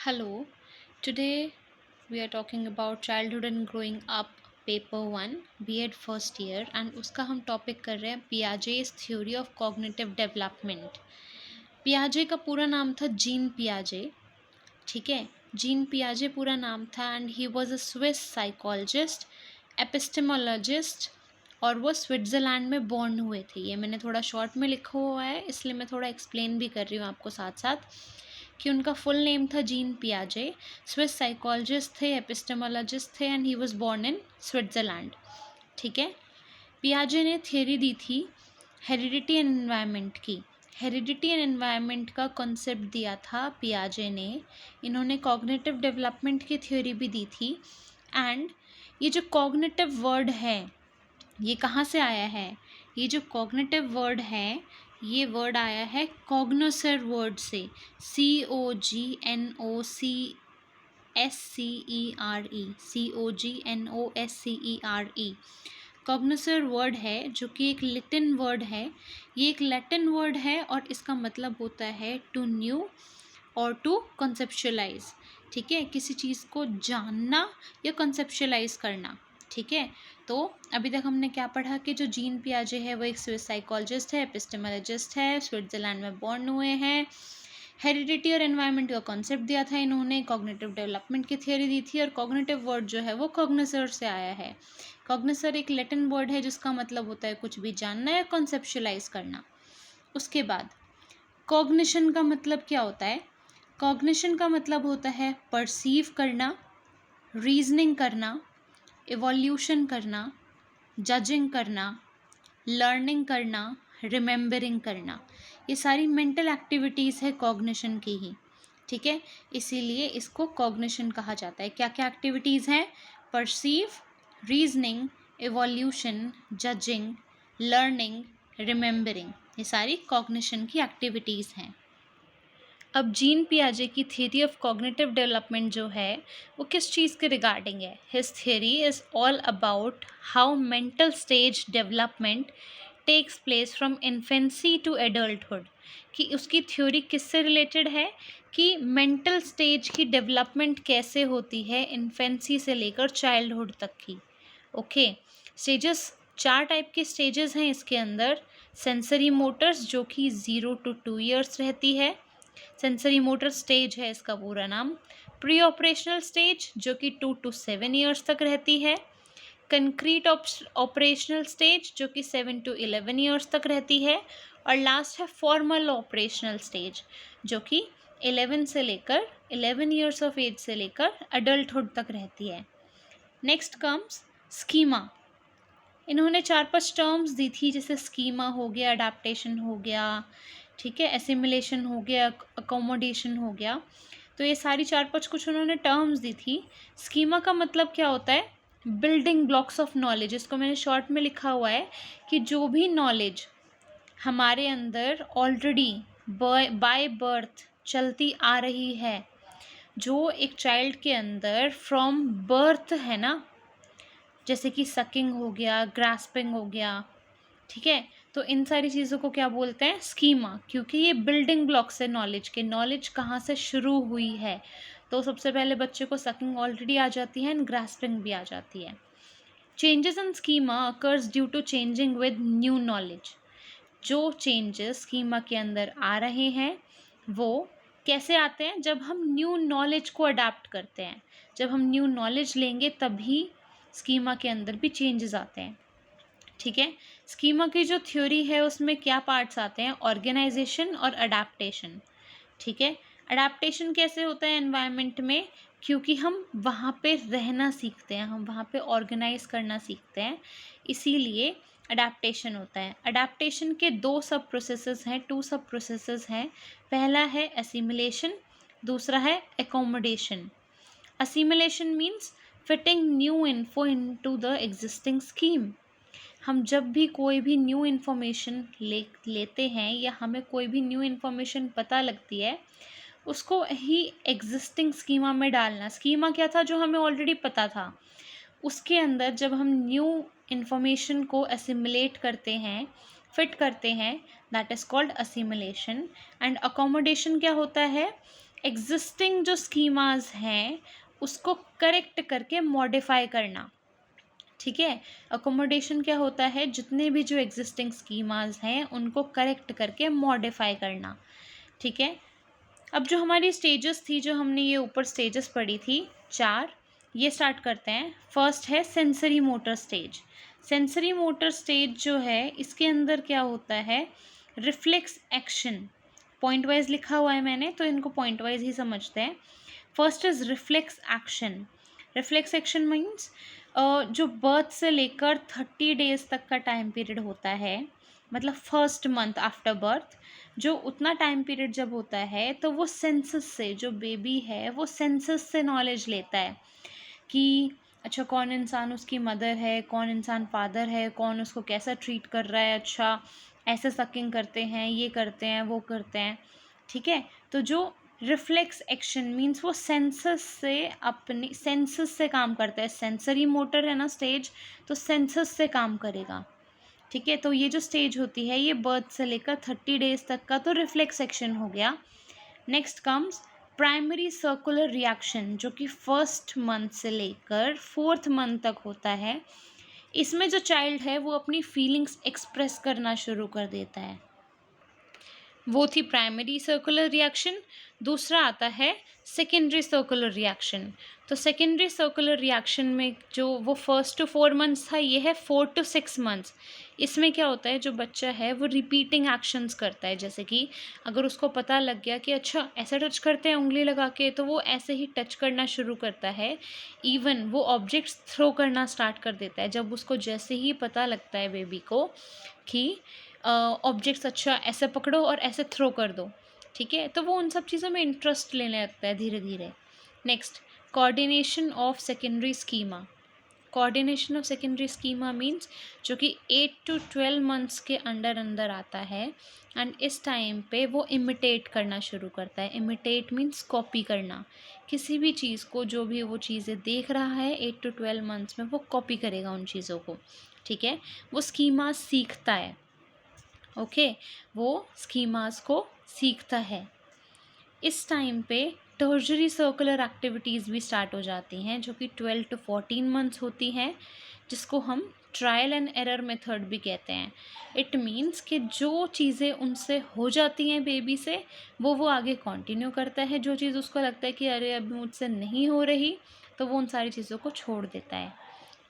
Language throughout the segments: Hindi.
Hello, today we are talking about childhood and growing up paper 1 B.Ed first year and उसका हम टॉपिक कर रहे हैं Piaget's theory of cognitive development. पियाजे का पूरा नाम था जीन पियाजे। ठीक है, जीन पियाजे पूरा नाम था and he was a Swiss psychologist epistemologist और वो स्विट्ज़रलैंड में बॉर्न हुए थे। ये मैंने थोड़ा शॉर्ट में लिखा हुआ है इसलिए मैं थोड़ा एक्सप्लेन भी कर रही हूँ आपको साथ साथ कि उनका फुल नेम था जीन पियाजे। स्विस साइकोलॉजिस्ट थे, एपिस्टेमोलॉजिस्ट थे and he was born in Switzerland. ठीक है, पियाजे ने थियरी दी थी हेरिडिटी एंड एनवायरनमेंट की। हेरिडिटी एंड एनवायरनमेंट का कॉन्सेप्ट दिया था पियाजे ने। इन्होंने कॉग्निटिव डेवलपमेंट की थ्योरी भी दी थी। एंड ये जो कॉग्निटिव वर्ड है ये कहाँ से आया है? ये जो कॉग्निटिव वर्ड है ये वर्ड आया है कॉग्नोसर वर्ड से, COGNOSCERE। कॉग्नोसर वर्ड है जो कि एक लैटिन वर्ड है। ये एक लैटिन वर्ड है और इसका मतलब होता है टू न्यू और टू कॉन्सेप्चुअलाइज। ठीक है, किसी चीज़ को जानना या कॉन्सेप्चुअलाइज करना। ठीक है, तो अभी तक हमने क्या पढ़ा कि जो जीन पियाजे है वो एक स्विस साइकोलॉजिस्ट है, एपिस्टेमोलॉजिस्ट है, स्विट्ज़रलैंड में बॉर्न हुए हैं। हेरिडिटी और एनवायरनमेंट का कॉन्सेप्ट दिया था इन्होंने, कॉग्निटिव डेवलपमेंट की थियरी दी थी और कॉग्निटिव वर्ड जो है वो कॉग्निसर से आया है। कॉग्निसर एक लैटिन वर्ड है जिसका मतलब होता है कुछ भी जानना या कॉन्सेप्चुअलाइज करना। उसके बाद कॉग्निशन का मतलब क्या होता है? कॉग्निशन का मतलब होता है परसीव करना, रीजनिंग करना, इवोल्यूशन करना, जजिंग करना, लर्निंग करना, रिमेंबरिंग करना। ये सारी मेंटल एक्टिविटीज़ है कॉग्निशन की ही। ठीक है, इसीलिए इसको कॉग्निशन कहा जाता है। क्या क्या एक्टिविटीज़ हैं? Perceive, reasoning, evolution, judging, learning, remembering, ये सारी कॉग्निशन की एक्टिविटीज़ हैं। अब जीन पियाजे की थ्योरी ऑफ कॉग्निटिव डेवलपमेंट जो है वो किस चीज़ के रिगार्डिंग है? His theory is all about how mental stage development takes place from infancy to adulthood. कि उसकी थ्योरी किससे रिलेटेड है कि मेंटल स्टेज की डेवलपमेंट कैसे होती है इन्फेंसी से लेकर चाइल्डहुड तक की। ओके, स्टेजेस 4 टाइप के स्टेजेस हैं इसके अंदर। सेंसरी मोटर्स जो कि 0 to 2 ईयर्स रहती है, सेंसरी मोटर स्टेज है इसका पूरा नाम। प्री ऑपरेशनल स्टेज जो कि 2 to 7 ईयर्स तक रहती है। कंक्रीट ऑपरेशनल स्टेज जो कि 7 to 11 ईयर्स तक रहती है। और लास्ट है फॉर्मल ऑपरेशनल स्टेज जो कि 11 ईयर्स ऑफ एज से लेकर अडल्टहुड तक रहती है। Next comes schema. इन्होंने 4-5 टर्म्स दी थी, जैसे स्कीमा हो गया, अडाप्टेशन हो गया, ठीक है, एसिमिलेशन हो गया, अकोमोडेशन हो गया। तो ये सारी 4-5 कुछ उन्होंने टर्म्स दी थी। स्कीमा का मतलब क्या होता है? Building blocks of knowledge. इसको मैंने शॉर्ट में लिखा हुआ है कि जो भी नॉलेज हमारे अंदर ऑलरेडी बाय बर्थ चलती आ रही है, जो एक चाइल्ड के अंदर फ्रॉम बर्थ है ना, जैसे कि सकिंग हो गया, ग्रास्पिंग हो गया, ठीक है, तो इन सारी चीज़ों को क्या बोलते हैं? स्कीमा। क्योंकि ये बिल्डिंग ब्लॉक्स है नॉलेज के। नॉलेज कहाँ से शुरू हुई है? तो सबसे पहले बच्चे को सकिंग ऑलरेडी आ जाती है एंड ग्रास्पिंग भी आ जाती है। Changes in schema occurs due to changing with new knowledge. जो चेंजेस स्कीमा के अंदर आ रहे हैं वो कैसे आते हैं? जब हम न्यू नॉलेज को अडाप्ट करते हैं। जब हम न्यू नॉलेज लेंगे तभी स्कीमा के अंदर भी चेंजेस आते हैं। ठीक है, स्कीमा की जो थ्योरी है उसमें क्या पार्ट्स आते हैं? ऑर्गेनाइजेशन और अडाप्टेशन। ठीक है, अडाप्टेशन कैसे होता है एनवायरनमेंट में? क्योंकि हम वहाँ पे रहना सीखते हैं, हम वहाँ पे ऑर्गेनाइज करना सीखते हैं, इसीलिए अडाप्टेशन होता है। अडाप्टेशन के 2 सब प्रोसेसेस हैं, 2 सब प्रोसेसेस हैं। पहला है असिमिलेशन, दूसरा है accommodation. Assimilation means fitting new info into the existing scheme. हम जब भी कोई भी न्यू इन्फॉर्मेशन लेते हैं या हमें कोई भी न्यू इन्फॉर्मेशन पता लगती है, उसको ही एग्जिस्टिंग स्कीमा में डालना। स्कीमा क्या था? जो हमें ऑलरेडी पता था, उसके अंदर जब हम न्यू इन्फॉर्मेशन को असिमिलेट करते हैं, फिट करते हैं, that is called assimilation. And accommodation क्या होता है? एग्जिस्टिंग जो स्कीमाज हैं उसको करेक्ट करके मॉडिफाई करना, ठीक है। अकोमोडेशन क्या होता है, जितने भी जो एग्जिस्टिंग स्कीमाज हैं उनको करेक्ट करके मॉडिफाई करना, ठीक है। अब जो हमारी स्टेजेस थी, जो हमने ये ऊपर स्टेजेस पढ़ी थी 4, ये स्टार्ट करते हैं। फर्स्ट है sensory motor stage. Sensory motor stage जो है इसके अंदर क्या होता है, रिफ्लेक्स एक्शन। पॉइंट वाइज लिखा हुआ है मैंने, तो इनको पॉइंट वाइज ही समझते हैं। First is reflex action. Reflex action means जो बर्थ से लेकर 30 डेज तक का टाइम पीरियड होता है, मतलब फर्स्ट मंथ आफ्टर बर्थ, जो उतना टाइम पीरियड जब होता है तो वो सेंसस से, जो बेबी है वो सेंसस से नॉलेज लेता है कि अच्छा कौन इंसान उसकी मदर है, कौन इंसान फादर है, कौन उसको कैसा ट्रीट कर रहा है, अच्छा ऐसे सकिंग करते हैं, ये करते हैं, वो करते हैं, ठीक है। तो जो रिफ्लेक्स एक्शन मीन्स वो सेंसस से, अपनी सेंसस से काम करता है। सेंसरी मोटर है ना स्टेज, तो सेंसस से काम करेगा, ठीक है। तो ये जो स्टेज होती है ये बर्थ से लेकर 30 डेज तक का तो रिफ्लेक्स एक्शन हो गया। Next comes primary circular reaction, जो कि फर्स्ट मंथ से लेकर 4th मंथ तक होता है। इसमें जो चाइल्ड है वो अपनी फीलिंग्स एक्सप्रेस करना शुरू कर देता है, वो थी प्राइमरी सर्कुलर रिएक्शन। दूसरा आता है सेकेंडरी सर्कुलर रिएक्शन। तो सेकेंडरी सर्कुलर रिएक्शन में जो वो 1st to 4 मंथ्स था, ये है 4 to 6 मंथ्स। इसमें क्या होता है, जो बच्चा है वो रिपीटिंग एक्शंस करता है, जैसे कि अगर उसको पता लग गया कि अच्छा ऐसे टच करते हैं उंगली लगा के, तो वो ऐसे ही टच करना शुरू करता है। इवन वो ऑब्जेक्ट्स थ्रो करना स्टार्ट कर देता है, जब उसको जैसे ही पता लगता है बेबी को कि ऑब्जेक्ट्स अच्छा ऐसे पकड़ो और ऐसे थ्रो कर दो, ठीक है, तो वो उन सब चीज़ों में इंटरेस्ट लेने लगता है धीरे धीरे। Next, coordination of secondary schema. Coordination of secondary schema means जो कि 8 to 12 मंथ्स के अंदर अंदर आता है, एंड इस टाइम पे वो इमिटेट करना शुरू करता है। इमिटेट मीन्स कॉपी करना, किसी भी चीज़ को, जो भी वो चीज़ें देख रहा है 8 to 12 मंथ्स में वो कॉपी करेगा उन चीज़ों को, ठीक है। वो स्कीमा सीखता है, ओके, वो स्कीमास को सीखता है। इस टाइम पे टर्शरी सर्कुलर एक्टिविटीज़ भी स्टार्ट हो जाती हैं, जो कि 12 to 14 मंथ्स होती हैं, जिसको हम ट्रायल एंड एरर मेथड भी कहते हैं। इट मीन्स कि जो चीज़ें उनसे हो जाती हैं बेबी से, वो आगे कंटिन्यू करता है। जो चीज़ उसको लगता है कि अरे अभी मुझसे नहीं हो रही, तो वो उन सारी चीज़ों को छोड़ देता है।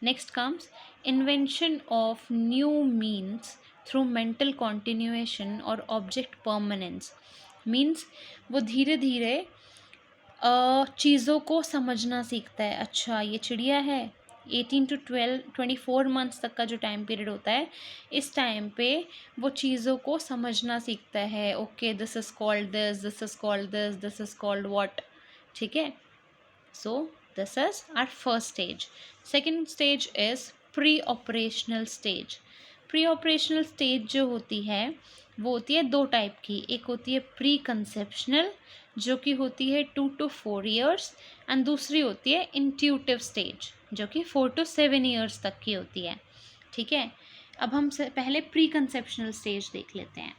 Next comes invention of new means through mental continuation और ऑब्जेक्ट परमानेंस। मीन्स वो धीरे धीरे चीज़ों को समझना सीखता है। अच्छा ये चिड़िया है, 18 to 24 मंथ्स तक का जो टाइम पीरियड होता है, इस टाइम पे वो चीज़ों को समझना सीखता है। Okay, this is called this, this is called this, this is called what, ठीक है। So this is our first stage. Second stage is pre-operational stage. Pre-operational stage जो होती है वो होती है 2 टाइप की। एक होती है प्री कंसेप्शनल, जो कि होती है 2 to 4 years, एंड दूसरी होती है इंट्यूटिव स्टेज, जो कि 4 to 7 years तक की होती है, ठीक है। अब हम पहले प्री कंसेप्शनल स्टेज देख लेते हैं।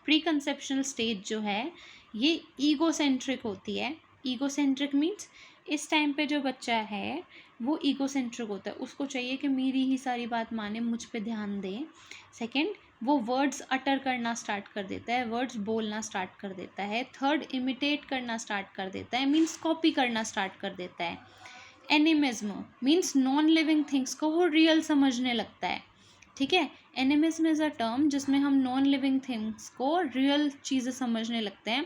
प्री कंसेप्शनल स्टेज जो है ये ईगोसेंट्रिक होती है। ईगोसेंट्रिक मीन्स इस टाइम पे जो बच्चा है वो ईगोसेंट्रिक होता है, उसको चाहिए कि मेरी ही सारी बात माने, मुझ पे ध्यान दे। सेकंड, वो वर्ड्स अटर करना स्टार्ट कर देता है, वर्ड्स बोलना स्टार्ट कर देता है। थर्ड, इमिटेट करना स्टार्ट कर देता है, मीन्स कॉपी करना स्टार्ट कर देता है। Animism means non living things को वो रियल समझने लगता है, ठीक है। एनिमिज्म इज़ अ टर्म जिसमें हम नॉन लिविंग थिंग्स को रियल चीज़ें समझने लगते हैं।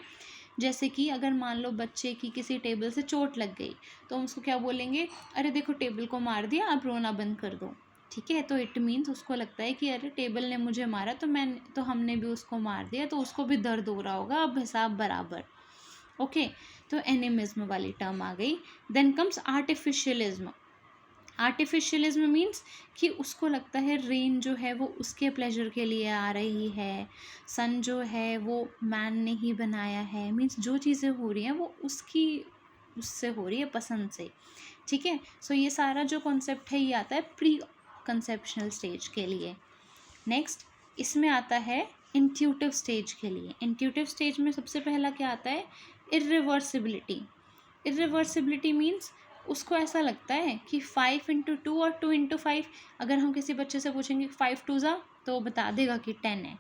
जैसे कि अगर मान लो बच्चे की किसी टेबल से चोट लग गई, तो हम उसको क्या बोलेंगे, अरे देखो टेबल को मार दिया, आप रोना बंद कर दो, ठीक है। तो इट मीन्स उसको लगता है कि अरे टेबल ने मुझे मारा, तो हमने भी उसको मार दिया, तो उसको भी दर्द हो रहा होगा, अब हिसाब बराबर, ओके। तो एनिमिज्म वाली टर्म आ गई। Then comes artificialism. Artificialism means कि उसको लगता है रेन जो है वो उसके प्लेजर के लिए आ रही है, सन जो है वो मैन ने ही बनाया है, मीन्स जो चीज़ें हो रही हैं वो उससे हो रही है, पसंद से, ठीक है। सो ये सारा जो कॉन्सेप्ट है ये आता है प्री कंसेप्शनल स्टेज के लिए। नेक्स्ट इसमें आता है इंट्यूटिव स्टेज के लिए। इंट्यूटिव स्टेज में सबसे पहला क्या आता है, इर्रिवर्सिबिलिटी। इर्रिवर्सिबिलिटी मीन्स उसको ऐसा लगता है कि 5 × 2 और 2 × 5, अगर हम किसी बच्चे से पूछेंगे 5 × 2 तो वो बता देगा कि 10 है,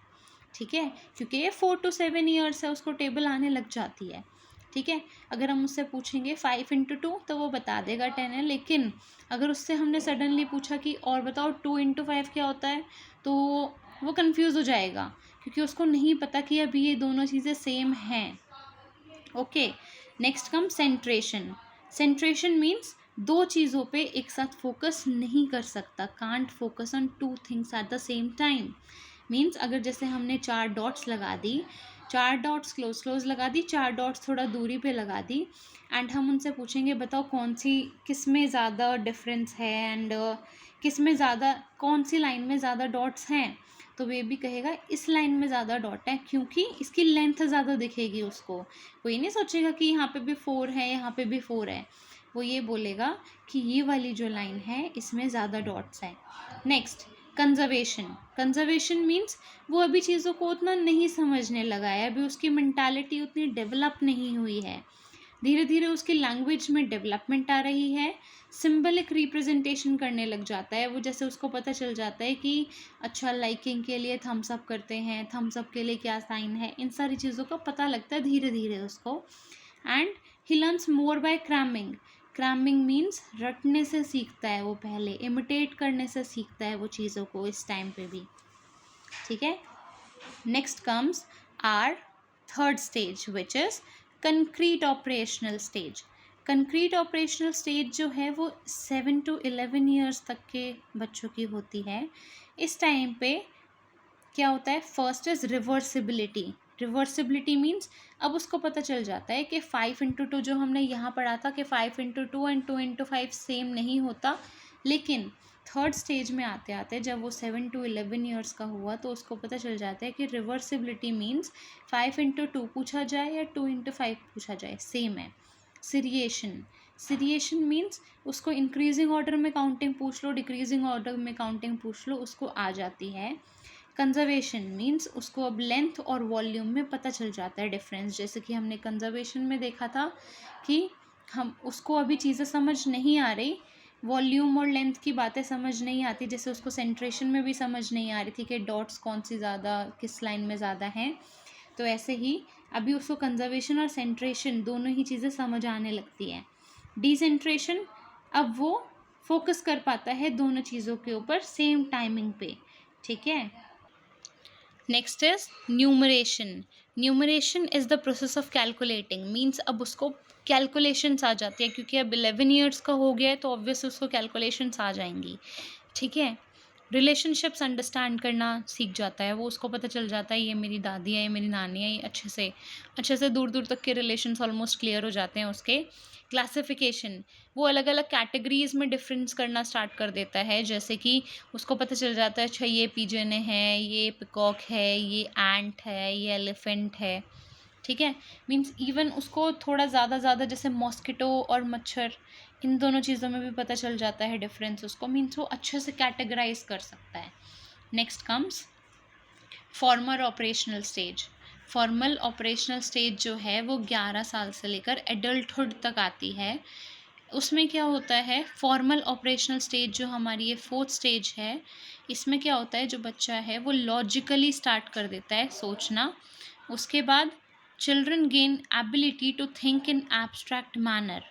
ठीक है, क्योंकि ये 4 to 7 ईयर्स है, उसको टेबल आने लग जाती है, ठीक है। अगर हम उससे पूछेंगे 5 × 2 तो वो बता देगा 10 है, लेकिन अगर उससे हमने सडनली पूछा कि और बताओ 2 × 5 क्या होता है, तो वो कंफ्यूज हो जाएगा, क्योंकि उसको नहीं पता कि अभी ये दोनों चीज़ें सेम हैं। Okay, next come सेंट्रेशन। सेंट्रेशन मीन्स दो चीज़ों पे एक साथ फोकस नहीं कर सकता, can't focus on 2 things at the same time. Means अगर जैसे हमने 4 डॉट्स लगा दी, 4 डॉट्स क्लोज क्लोज लगा दी, 4 डॉट्स थोड़ा दूरी पे लगा दी, एंड हम उनसे पूछेंगे बताओ कौन सी, किस में ज़्यादा डिफरेंस है, एंड किस में ज़्यादा, कौन सी लाइन में ज़्यादा डॉट्स हैं, तो वे भी कहेगा इस लाइन में ज़्यादा डॉट है, क्योंकि इसकी लेंथ ज़्यादा दिखेगी उसको। वो ये नहीं सोचेगा कि यहाँ पे भी 4 है, यहाँ पे भी 4 है, वो ये बोलेगा कि ये वाली जो लाइन है इसमें ज़्यादा डॉट्स हैं। Next, conservation. कंजर्वेशन मीन्स वो अभी चीज़ों को उतना नहीं समझने लगा है, अभी उसकी मेंटालिटी उतनी डेवलप नहीं हुई है, धीरे धीरे उसकी लैंग्वेज में डेवलपमेंट आ रही है, सिंबलिक रिप्रेजेंटेशन करने लग जाता है वो, जैसे उसको पता चल जाता है कि अच्छा लाइकिंग के लिए थम्स अप करते हैं, थम्स अप के लिए क्या साइन है, इन सारी चीज़ों का पता लगता है धीरे धीरे उसको। And he learns more by cramming. Cramming means रटने से सीखता है वो, पहले इमिटेट करने से सीखता है वो चीज़ों को इस टाइम पे भी, ठीक है। Next comes our third stage which is concrete operational stage. Concrete operational stage जो है वो 7 to 11 ईयर्स तक के बच्चों की होती है। इस टाइम पे क्या होता है, first is reversibility. Reversibility means अब उसको पता चल जाता है कि 5 × 2 जो हमने यहाँ पढ़ा था कि 5 × 2 एंड 2 × 5 सेम नहीं होता, लेकिन थर्ड स्टेज में आते आते जब वो 7 to 11 ईयर्स का हुआ तो उसको पता चल जाता है कि रिवर्सिबिलिटी मीन्स 5 × 2 पूछा जाए या 2 × 5 पूछा जाए सेम है। सीरिएशन। सीरिएशन मीन्स उसको इंक्रीजिंग ऑर्डर में काउंटिंग पूछ लो, डिक्रीजिंग ऑर्डर में काउंटिंग पूछ लो, उसको आ जाती है। कंजर्वेशन मीन्स उसको अब लेंथ और वॉल्यूम में पता चल जाता है डिफरेंस, जैसे कि हमने कंजर्वेशन में देखा था कि हम उसको अभी चीज़ें समझ नहीं आ रही, वॉल्यूम और लेंथ की बातें समझ नहीं आती, जैसे उसको सेंट्रेशन में भी समझ नहीं आ रही थी कि डॉट्स कौन सी ज़्यादा किस लाइन में ज़्यादा हैं, तो ऐसे ही अभी उसको कंजर्वेशन और सेंट्रेशन दोनों ही चीज़ें समझ आने लगती हैं। डिसेंट्रेशन, अब वो फोकस कर पाता है दोनों चीज़ों के ऊपर सेम टाइमिंग पे, ठीक है। Next is numeration. Numeration is the process of calculating, means अब उसको कैलकुलेशंस आ जाती है, क्योंकि अब 11 ईयर्स का हो गया है तो ऑब्वियस उसको कैलकुलेशंस आ जाएंगी, ठीक है। रिलेशनशिप्स अंडरस्टैंड करना सीख जाता है वो, उसको पता चल जाता है ये मेरी दादी है, ये मेरी नानी है, ये अच्छे से दूर दूर तक के रिलेशंस ऑलमोस्ट क्लियर हो जाते हैं उसके। क्लासिफिकेशन, वो अलग अलग कैटेगरीज में डिफरेंस करना स्टार्ट कर देता है, जैसे कि उसको पता चल जाता है अच्छा ये पिजन है, ये पिकॉक है, ये एंट है, ये एलिफेंट है, ठीक है। मीन्स इवन उसको थोड़ा ज़्यादा जैसे मॉस्किटो और मच्छर, इन दोनों चीज़ों में भी पता चल जाता है डिफरेंस उसको, मीन्स वो अच्छे से कैटेगराइज कर सकता है। Next comes formal operational stage. Formal operational stage जो है वो 11 साल से लेकर एडल्टहुड तक आती है। उसमें क्या होता है, फॉर्मल ऑपरेशनल स्टेज जो हमारी ये 4th स्टेज है, इसमें क्या होता है, जो बच्चा है वो लॉजिकली स्टार्ट कर देता है सोचना। उसके बाद children gain ability to think in abstract manner.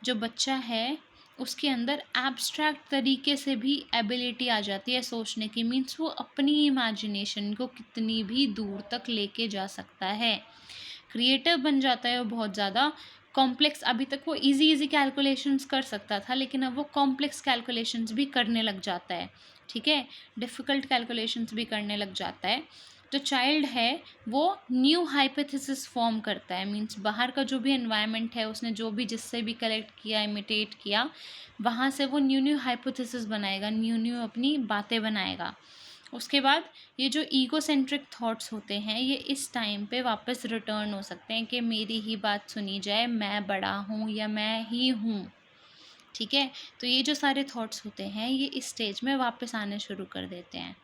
जो बच्चा है उसके अंदर एब्स्ट्रैक्ट तरीके से भी एबिलिटी आ जाती है सोचने की, मीन्स वो अपनी इमेजिनेशन को कितनी भी दूर तक लेके जा सकता है, क्रिएटिव बन जाता है वो बहुत ज़्यादा। कॉम्प्लेक्स, अभी तक वो इजी कैलकुलेशंस कर सकता था, लेकिन अब वो कॉम्प्लेक्स कैलकुलेशंस भी करने लग जाता है, ठीक है, डिफ़िकल्ट कैलकुलेशंस भी करने लग जाता है। जो चाइल्ड है वो न्यू हाइपोथेसिस फॉर्म करता है, मीन्स बाहर का जो भी एनवायरनमेंट है, उसने जो भी जिससे भी कलेक्ट किया, इमिटेट किया, वहाँ से वो न्यू हाइपोथेसिस बनाएगा, न्यू अपनी बातें बनाएगा। उसके बाद ये जो ईगोसेंट्रिक थॉट्स होते हैं ये इस टाइम पे वापस रिटर्न हो सकते हैं कि मेरी ही बात सुनी जाए, मैं बड़ा हूँ या मैं ही हूँ, ठीक है। तो ये जो सारे थॉट्स होते हैं ये इस स्टेज में वापस आने शुरू कर देते हैं।